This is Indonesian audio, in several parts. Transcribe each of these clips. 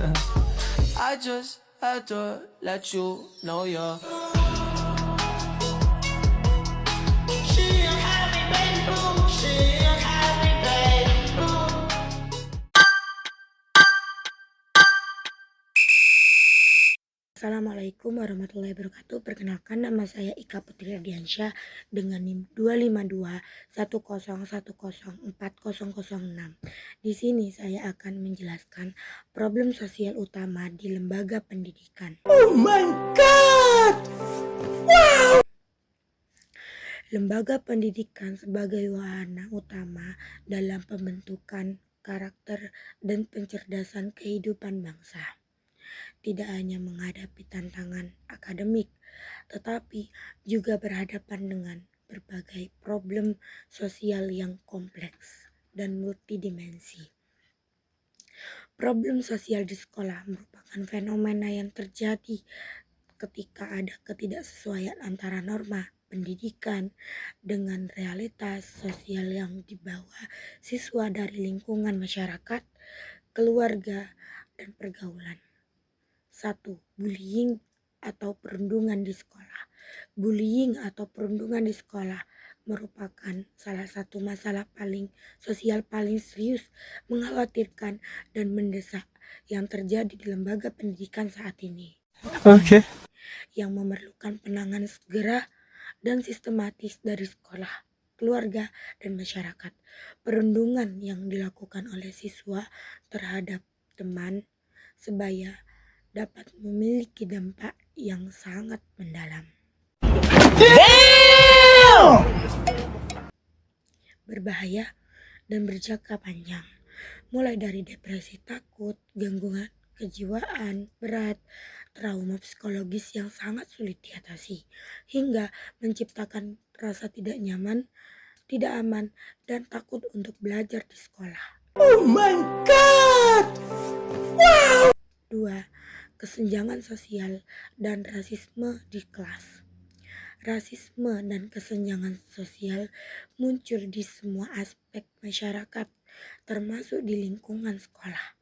I just had to let you know you're. Assalamualaikum warahmatullahi wabarakatuh. Perkenalkan, nama saya Ika Putri Radiansyah dengan NIM 25210104006. Di sini saya akan menjelaskan problem sosial utama di lembaga pendidikan. Oh my god! Lembaga pendidikan sebagai wahana utama dalam pembentukan karakter dan pencerdasan kehidupan bangsa. Tidak hanya menghadapi tantangan akademik, tetapi juga berhadapan dengan berbagai problem sosial yang kompleks dan multidimensi. Problem sosial di sekolah merupakan fenomena yang terjadi ketika ada ketidaksesuaian antara norma pendidikan dengan realitas sosial yang dibawa siswa dari lingkungan masyarakat, keluarga, dan pergaulan. 1. Bullying atau perundungan di sekolah. Bullying atau perundungan di sekolah merupakan salah satu masalah sosial paling serius, mengkhawatirkan, dan mendesak yang terjadi di lembaga pendidikan saat ini. Okay. Yang memerlukan penanganan segera dan sistematis dari sekolah, keluarga, dan masyarakat. Perundungan yang dilakukan oleh siswa terhadap teman sebaya dapat memiliki dampak yang sangat mendalam. Berbahaya dan berjangka panjang, mulai dari depresi takut, gangguan kejiwaan berat, trauma psikologis yang sangat sulit diatasi, hingga menciptakan rasa tidak nyaman, tidak aman, dan takut untuk belajar di sekolah. Oh my god! 2. Kesenjangan sosial dan rasisme di kelas. Rasisme dan kesenjangan sosial muncul di semua aspek masyarakat, termasuk di lingkungan sekolah,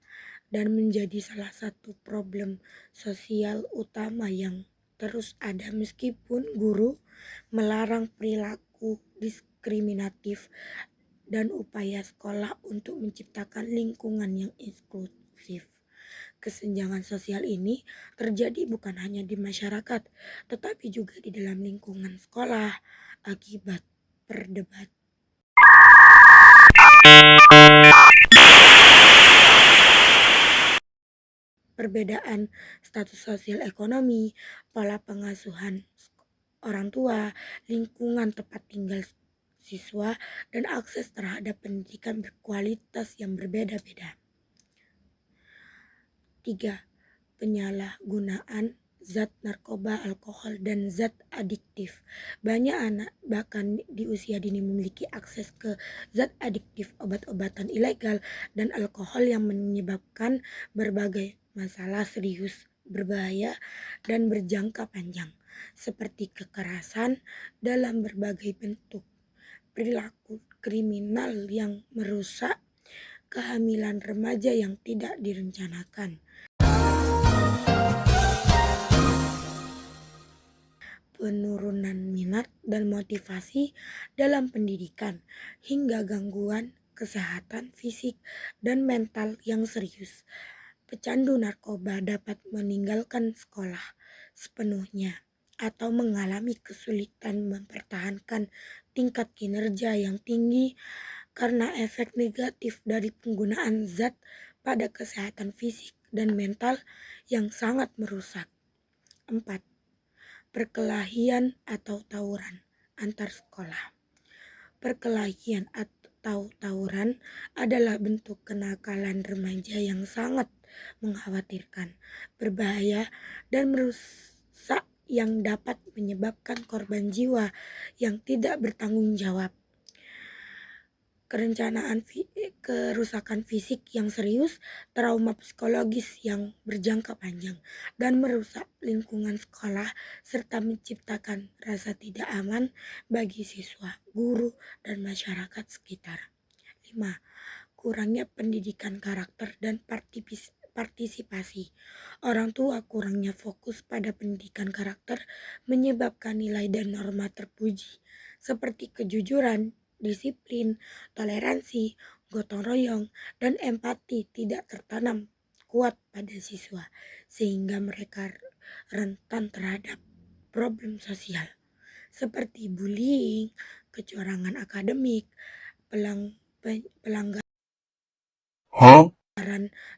dan menjadi salah satu problem sosial utama yang terus ada meskipun guru melarang perilaku diskriminatif dan upaya sekolah untuk menciptakan lingkungan yang inklusif. Kesenjangan sosial ini terjadi bukan hanya di masyarakat, tetapi juga di dalam lingkungan sekolah akibat perdebatan. Perbedaan status sosial ekonomi, pola pengasuhan orang tua, lingkungan tempat tinggal siswa, dan akses terhadap pendidikan berkualitas yang berbeda-beda. 3. Penyalahgunaan zat narkoba, alkohol, dan zat adiktif. Banyak anak bahkan di usia dini memiliki akses ke zat adiktif, obat-obatan ilegal, dan alkohol yang menyebabkan berbagai masalah serius, berbahaya, dan berjangka panjang, seperti kekerasan dalam berbagai bentuk, perilaku kriminal yang merusak, kehamilan remaja yang tidak direncanakan, penurunan minat dan motivasi dalam pendidikan, hingga gangguan kesehatan fisik dan mental yang serius. Pecandu narkoba dapat meninggalkan sekolah sepenuhnya atau mengalami kesulitan mempertahankan tingkat kinerja yang tinggi karena efek negatif dari penggunaan zat pada kesehatan fisik dan mental yang sangat merusak. 4. Perkelahian atau tawuran antar sekolah. Perkelahian atau tawuran adalah bentuk kenakalan remaja yang sangat mengkhawatirkan, berbahaya, dan merusak yang dapat menyebabkan korban jiwa yang tidak bertanggung jawab. Kerusakan fisik yang serius, trauma psikologis yang berjangka panjang, dan merusak lingkungan sekolah serta menciptakan rasa tidak aman bagi siswa, guru, dan masyarakat sekitar. 5. Kurangnya pendidikan karakter dan partisipasi. Orang tua kurangnya fokus pada pendidikan karakter menyebabkan nilai dan norma terpuji, seperti kejujuran, disiplin, toleransi, gotong royong, dan empati tidak tertanam kuat pada siswa, sehingga mereka rentan terhadap problem sosial seperti bullying, kecurangan akademik, pelanggaran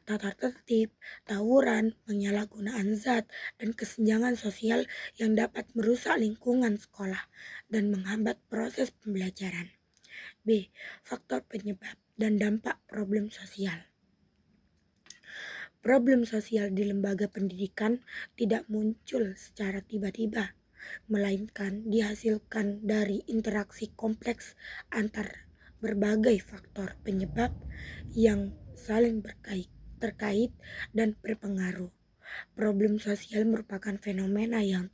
tata tertib, tawuran, penyalahgunaan zat, dan kesenjangan sosial yang dapat merusak lingkungan sekolah dan menghambat proses pembelajaran. B. Faktor penyebab dan dampak problem sosial. Problem sosial di lembaga pendidikan tidak muncul secara tiba-tiba, melainkan dihasilkan dari interaksi kompleks antar berbagai faktor penyebab yang saling terkait dan berpengaruh. Problem sosial merupakan fenomena yang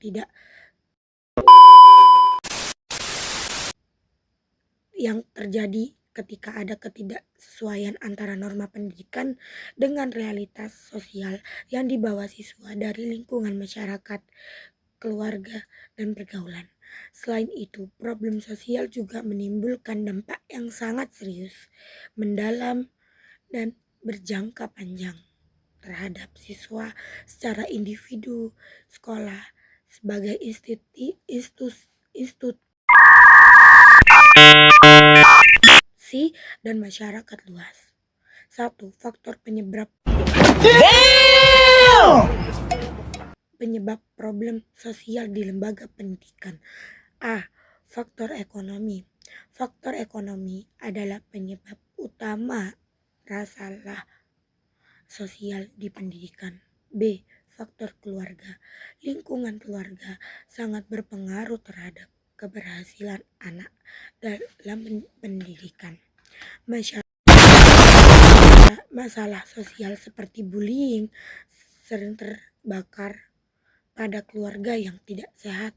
terjadi ketika ada ketidaksesuaian antara norma pendidikan dengan realitas sosial yang dibawa siswa dari lingkungan masyarakat, keluarga, dan pergaulan. Selain itu, problem sosial juga menimbulkan dampak yang sangat serius, mendalam, dan berjangka panjang terhadap siswa secara individu, sekolah, sebagai institusi dan masyarakat luas. 1. Faktor penyebab problem sosial di lembaga pendidikan. A. Faktor ekonomi. Faktor ekonomi adalah penyebab utama masalah sosial di pendidikan. B. Faktor keluarga. Lingkungan keluarga sangat berpengaruh terhadap keberhasilan anak dalam pendidikan. Masalah sosial seperti bullying sering terbakar pada keluarga yang tidak sehat,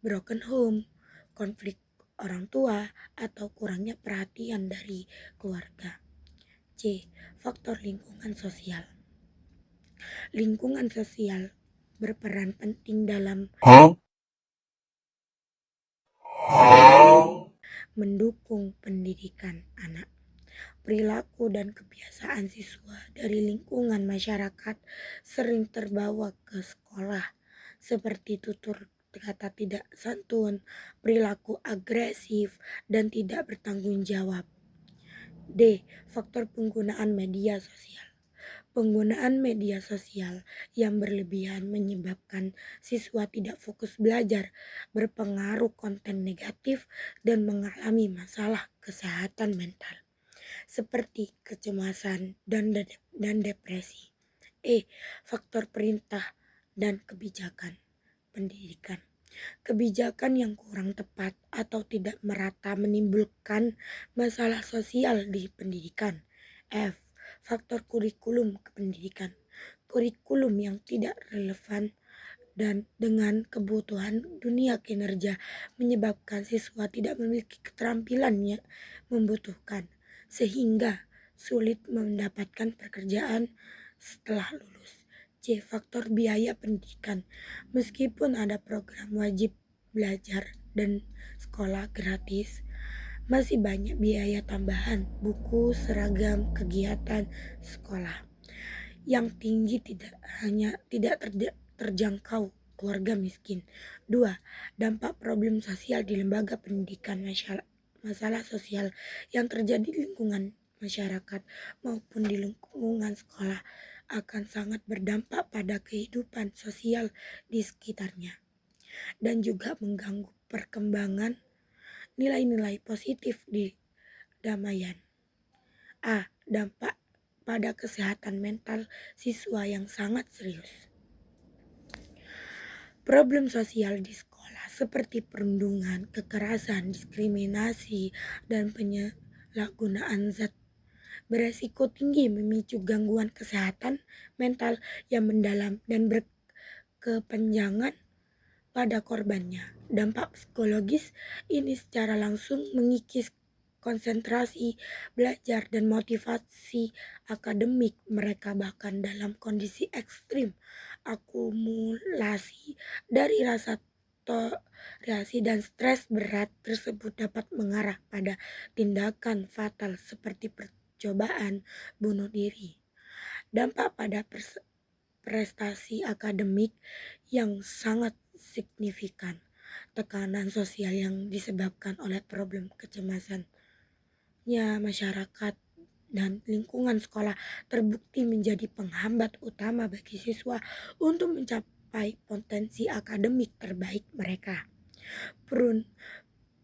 broken home, konflik orang tua, atau kurangnya perhatian dari keluarga. C. Faktor lingkungan sosial. Lingkungan sosial berperan penting dalam mendukung pendidikan anak. Perilaku dan kebiasaan siswa dari lingkungan masyarakat sering terbawa ke sekolah, seperti tutur kata tidak santun, perilaku agresif, dan tidak bertanggung jawab. D. Faktor penggunaan media sosial. Penggunaan media sosial yang berlebihan menyebabkan siswa tidak fokus belajar, berpengaruh konten negatif, dan mengalami masalah kesehatan mental seperti kecemasan dan depresi. E. Faktor perintah dan kebijakan pendidikan. Kebijakan yang kurang tepat atau tidak merata menimbulkan masalah sosial di pendidikan. F. Faktor kurikulum pendidikan. Kurikulum yang tidak relevan dan dengan kebutuhan dunia kinerja menyebabkan siswa tidak memiliki keterampilan yang membutuhkan, sehingga sulit mendapatkan pekerjaan setelah lulus. C. Faktor biaya pendidikan. Meskipun ada program wajib belajar dan sekolah gratis, masih banyak biaya tambahan, buku, seragam, kegiatan sekolah yang tinggi tidak terjangkau keluarga miskin. 2. Dampak problem sosial di lembaga pendidikan. Masalah sosial yang terjadi di lingkungan masyarakat maupun di lingkungan sekolah akan sangat berdampak pada kehidupan sosial di sekitarnya dan juga mengganggu perkembangan nilai-nilai positif di damaian. A. Dampak pada kesehatan mental siswa yang sangat serius. Problem sosial di sekolah seperti perundungan, kekerasan, diskriminasi, dan penyalahgunaan zat beresiko tinggi memicu gangguan kesehatan mental yang mendalam dan berkepanjangan pada korbannya. Dampak psikologis ini secara langsung mengikis konsentrasi belajar dan motivasi akademik mereka, bahkan dalam kondisi ekstrim. Akumulasi dari rasa toleransi dan stres berat tersebut dapat mengarah pada tindakan fatal seperti percobaan bunuh diri. Dampak pada prestasi akademik yang sangat signifikan. Tekanan sosial yang disebabkan oleh problem kecemasannya masyarakat dan lingkungan sekolah terbukti menjadi penghambat utama bagi siswa untuk mencapai potensi akademik terbaik mereka.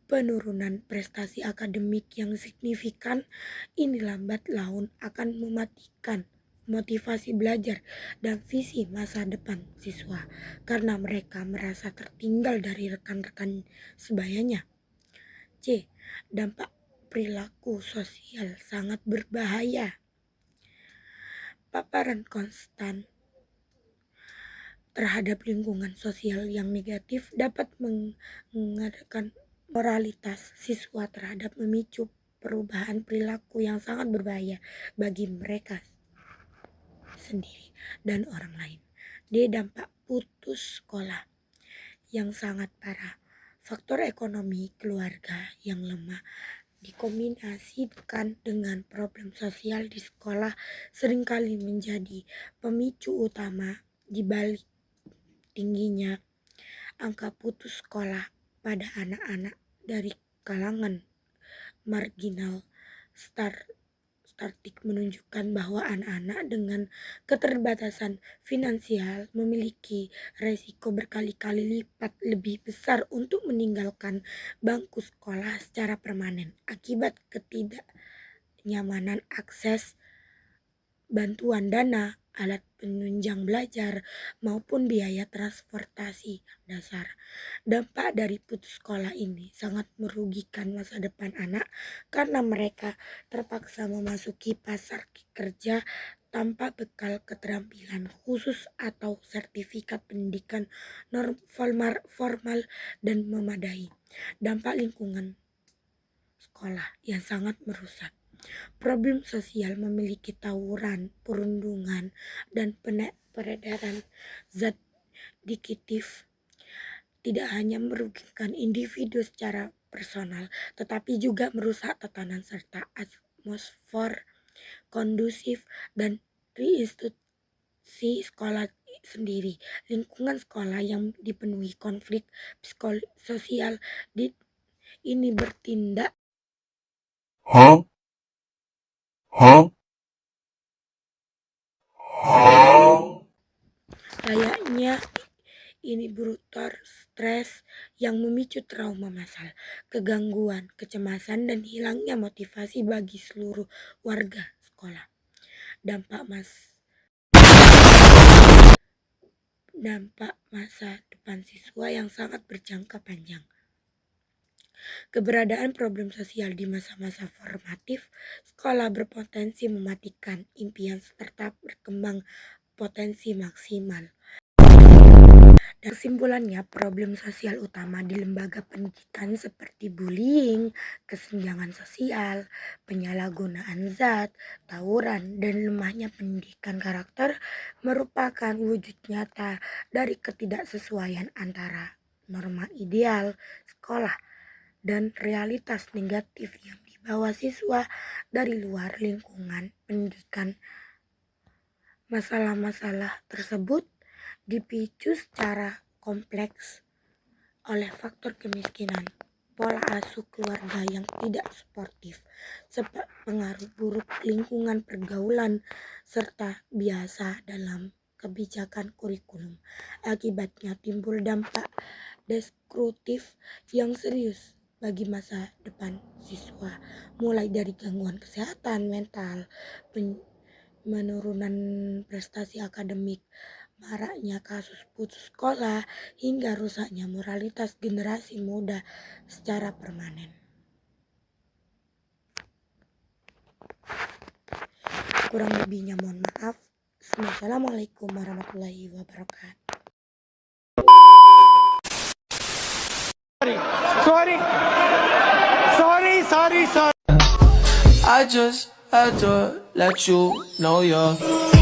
Penurunan prestasi akademik yang signifikan ini lambat laun akan mematikan motivasi belajar dan visi masa depan siswa karena mereka merasa tertinggal dari rekan-rekan sebayanya. C. Dampak perilaku sosial sangat berbahaya. Paparan konstan terhadap lingkungan sosial yang negatif dapat mengadakan moralitas siswa terhadap memicu perubahan perilaku yang sangat berbahaya bagi mereka sendiri dan orang lain. D. Dampak putus sekolah yang sangat parah. Faktor ekonomi keluarga yang lemah dikombinasikan dengan problem sosial di sekolah seringkali menjadi pemicu utama di balik tingginya angka putus sekolah pada anak-anak dari kalangan marginal. Statistik menunjukkan bahwa anak-anak dengan keterbatasan finansial memiliki resiko berkali-kali lipat lebih besar untuk meninggalkan bangku sekolah secara permanen akibat ketidaknyamanan akses bantuan dana, alat penunjang belajar, maupun biaya transportasi dasar. Dampak dari putus sekolah ini sangat merugikan masa depan anak karena mereka terpaksa memasuki pasar kerja tanpa bekal keterampilan khusus atau sertifikat pendidikan formal dan memadai. Dampak lingkungan sekolah yang sangat merusak. Problem sosial memiliki tawuran, perundungan, dan peredaran zat adiktif tidak hanya merugikan individu secara personal, tetapi juga merusak tatanan serta atmosfer kondusif dan institusi sekolah sendiri. Lingkungan sekolah yang dipenuhi konflik psikososial ini bertindak layaknya ini brutal stres yang memicu trauma massal, kegangguan, kecemasan, dan hilangnya motivasi bagi seluruh warga sekolah. Dampak masa depan siswa yang sangat berjangka panjang. Keberadaan problem sosial di masa-masa formatif sekolah berpotensi mematikan impian serta berkembang potensi maksimal. Dan kesimpulannya, problem sosial utama di lembaga pendidikan seperti bullying, kesenjangan sosial, penyalahgunaan zat, tawuran, dan lemahnya pendidikan karakter merupakan wujud nyata dari ketidaksesuaian antara norma ideal sekolah dan realitas negatif yang dibawa siswa dari luar lingkungan pendidikan. Masalah-masalah tersebut dipicu secara kompleks oleh faktor kemiskinan, pola asuh keluarga yang tidak suportif, pengaruh buruk lingkungan pergaulan, serta biasa dalam kebijakan kurikulum. Akibatnya timbul dampak destruktif yang serius bagi masa depan siswa, mulai dari gangguan kesehatan mental, penurunan prestasi akademik, maraknya kasus putus sekolah, hingga rusaknya moralitas generasi muda secara permanen. Kurang lebihnya mohon maaf. Assalamualaikum warahmatullahi wabarakatuh. Sorry. I just had to let you know you're